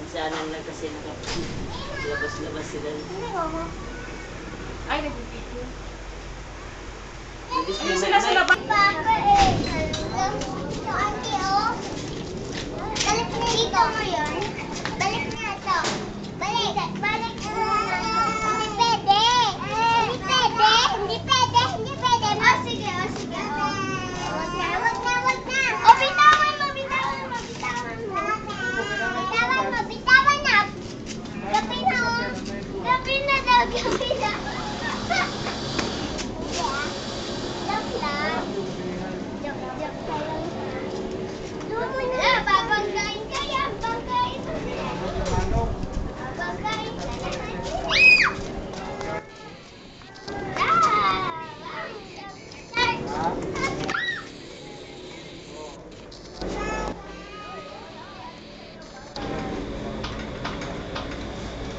Sana lang kasi labas-labas sila. Ay, nag-video. Yung Sila sa labas. Yung auntie, oh. Balik na dito mo yun. Balik na ito. Balik. Balik na. Hindi pwede. Hindi pwede. Hindi pwede. Hindi pwede. Oh, sige. Oh, sige. Wag na. Wag na. Oh, bitawan mo. Bitawan mo. Bitawan mo. Bitawan mo. Bitawan na. Gabi na, oh. Gabi na daw. Gabi na. Joke lang. Joke lang. Wala, babanggain ka yan. Banggain. Banggain ka naman.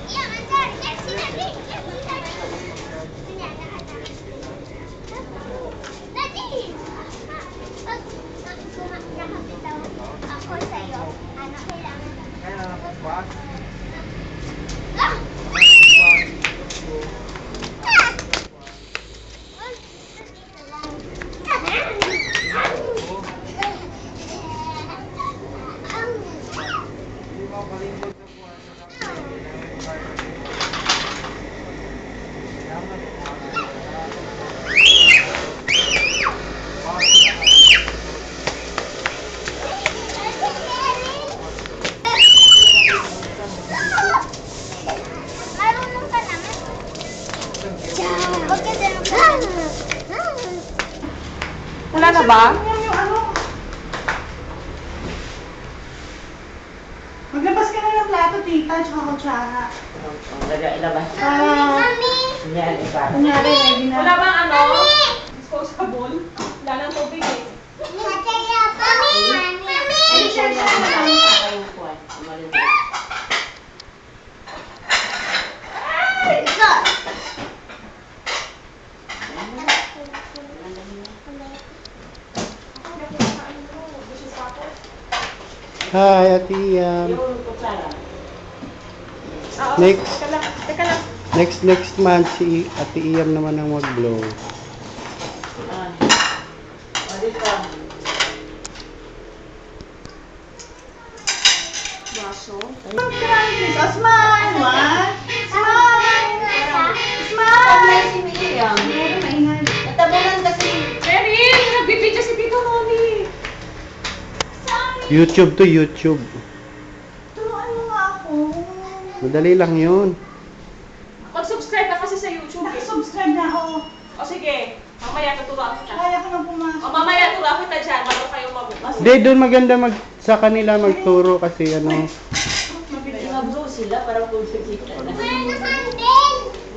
Yan, andar. Next, sinabi. Daddy! Pag nakakita ako sa'yo, ano kailangan? Ah! Marunong ka naman. Huwag ka din. Wala na ba? Maglabas ka na ng plato, tita, tsaka kutsara. ilabas. Mami! Kunyari pa. Kunyari, ready na. Wala bang ano? Mami! Disposable? Wala nang tubig eh. Mataya pa. Mami! Ay, share siya na lang. Hi, Ate Iam. Yung kutsara. Next. Teka lang. Next month, si Ate Iam naman ang mag-blow. Dito. Baso. Smile! Smile! Smile! Si Miriam. Maingay. Natabunan kasi. Meryl! Nagbibidyo si Tito Noni. YouTube to YouTube. Turuan mo nga ako. Madali lang yun. Mag-subscribe ka kasi sa YouTube eh. Nakasubscribe na ako. O sige, mamaya tutuwa kita. Kaya ko na pumasok. O mamaya tutuwa kita dyan bago kayo mabukas. Hindi, doon maganda sa kanila magturo kasi ano. Nablo sila para kung sikita na. Wala naman din.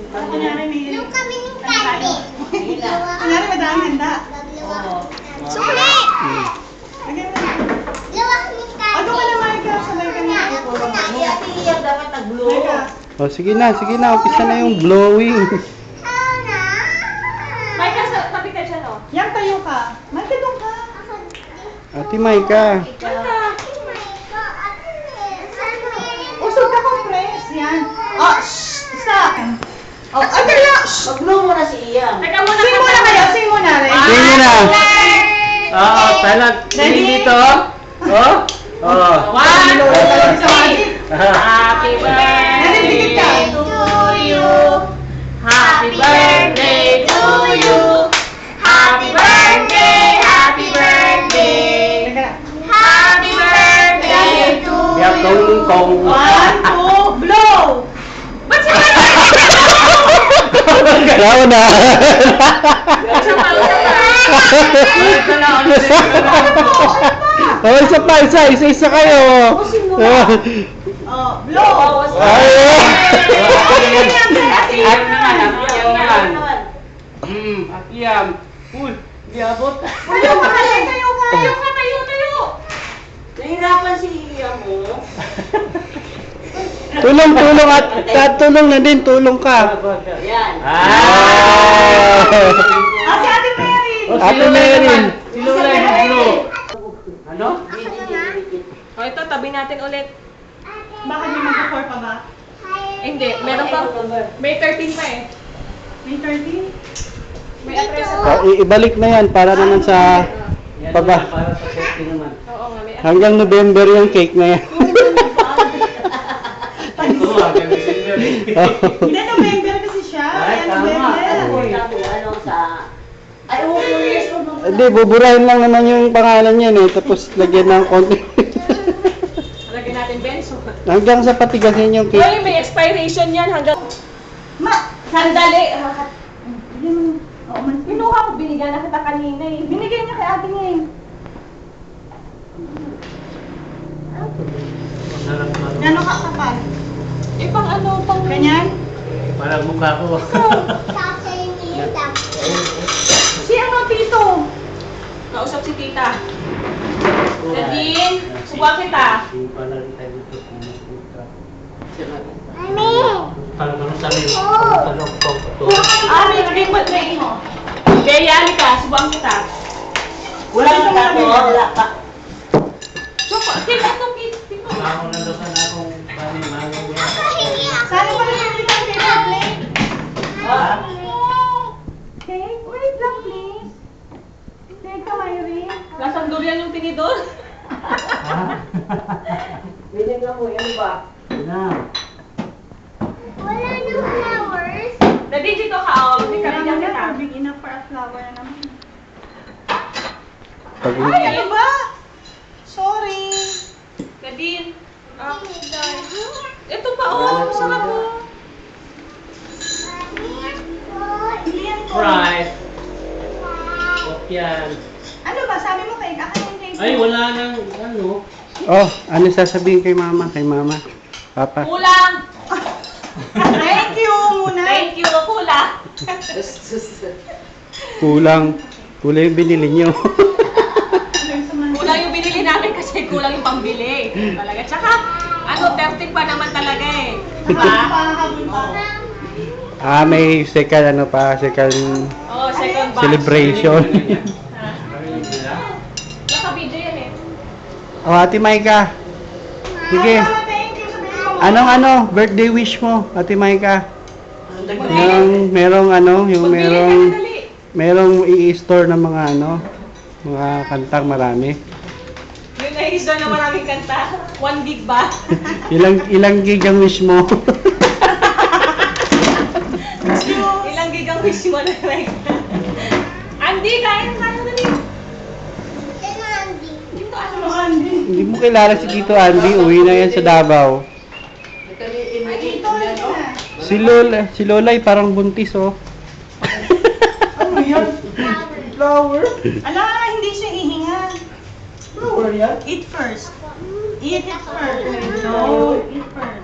Parang kunyari may... Nung kami ng kante. Kunyari madami handa. Oo. Sukli! Lagyan mo na. Lawa kaming kante. Ano ka na, Micah? Sabay ka na. Si Ate Iam dapat nag-blow. Micah. O, sige na, umpisa na yung blowing. May tabi ka dyan o. Yan, tayo ka. Micah, doon ka. Ate Maika. Usog ka compress. Yan. Oh, shh! Isa. Oh, ay, kaya! Shh! Mag-blow muna si Iam. Teka muna. Sing muna kayo, sing muna rin. Sing muna. Oo, talag. Ready? Dito. Oh. Oh. 1, 2, 3. Happy Happy birthday to you. Happy birthday to you. Happy birthday, happy birthday. Happy birthday to Biyak you. kong. 1, 2, blow! Ba't siya Galaw na. Isa pa. Oh, isa kayo. Oh, blow! Ay. Iam. Uy, diabot. Tayo ka, tayo ka! Tayo. Nahirapan si Iam mo. Tulong at tulong na din, tulong ka. Yan. Ah. Si Ate Mary! Ate Merin. Si Lola yung blow. Ano? O ito, tabi natin ulit. Ate, Bakit may mag-4 pa ba? Hindi, meron pa. May 13 pa eh. May 30? May address pa. Ibalik na yan para naman sa paba. Para sa safety naman. Oo nga, may address. Hanggang November yung cake na yan. Ito, hanggang December eh. Hindi, November kasi siya. Ay, Kaya tama. November. Ano sa... Ay, oo, yes, Hindi, buburahin lang naman yung pangalan niyan eh. Tapos lagyan ng konti. Lagyan natin benzo. Hanggang sa patigasin yung cake. Uy, may expiration yan hanggang... Ma! Sandali! Oo, man. Pinuha ko, binigyan na kita kanina eh. Binigay niya kay ate niya eh. Masarap na. Gano'n ka kapal? Eh, pang ano, pang... Ganyan? Parang mukha ko. Si ano, tito? Nausap si tita. Nadine, subukan kita. Yung pala rin tayo dito kumukuta. Mami! Parang ganun sa rin. Talong ko. Ah, may naging matray mo. Kaya yani ka, subukan kita. Wala nang tato, wala pa. So, tita, itong tito. Ako na doon na akong panimangin niya. Sana pala yung paper plate. Ha? Okay, wait lang please. Teka, Myrie. Lasang durian yung tinidor. Ha? Binigyan mo, yan ba? Na. Wala nang flowers. Nadine, dito ka, oh. Hindi ka rin Kaya kita. big enough for a flower na naman. Pag, Ay, ano ba? Sorry. Nadine. Ah, ito pa, oh. Sarap mo. Hindi yan ko. Right. What yan? Ano ba? Sabi mo cake? Akin yung cake. Ay, wala nang ano. oh, ano sasabihin kay mama? Kay mama? Papa? Kulang. Thank you muna. Thank you, kulang. Kulang. Kulang yung binili niyo. Kulang yung binili namin kasi kulang yung pambili. Talaga. Tsaka, ano, 13 pa naman talaga eh. Diba? Habol pa. May second ano pa, second Oh, second batch. celebration. Naka-video yan eh. Oh, Ate Maika. Sige. Mama, thank you. Sabihin mo. Anong birthday wish mo, Ate Maika? Yung merong yung Pagbili ka, merong dali. merong i-store ng mga mga kantang marami. Yung na-install na maraming kanta. 1 gig ba? Ilang gig ang wish mo? Ilang gig ang wish mo na like. Andy, kain na dali. Dito ano? Hindi mo kilala si Tito Andy, uwi na yan sa Davao. Ay, dito. Ito na. Si Lolay parang buntis oh. Ano yan? Flower? Ala, hindi siya ihinga. Flower yan? Eat first. Eat it first. No, eat first.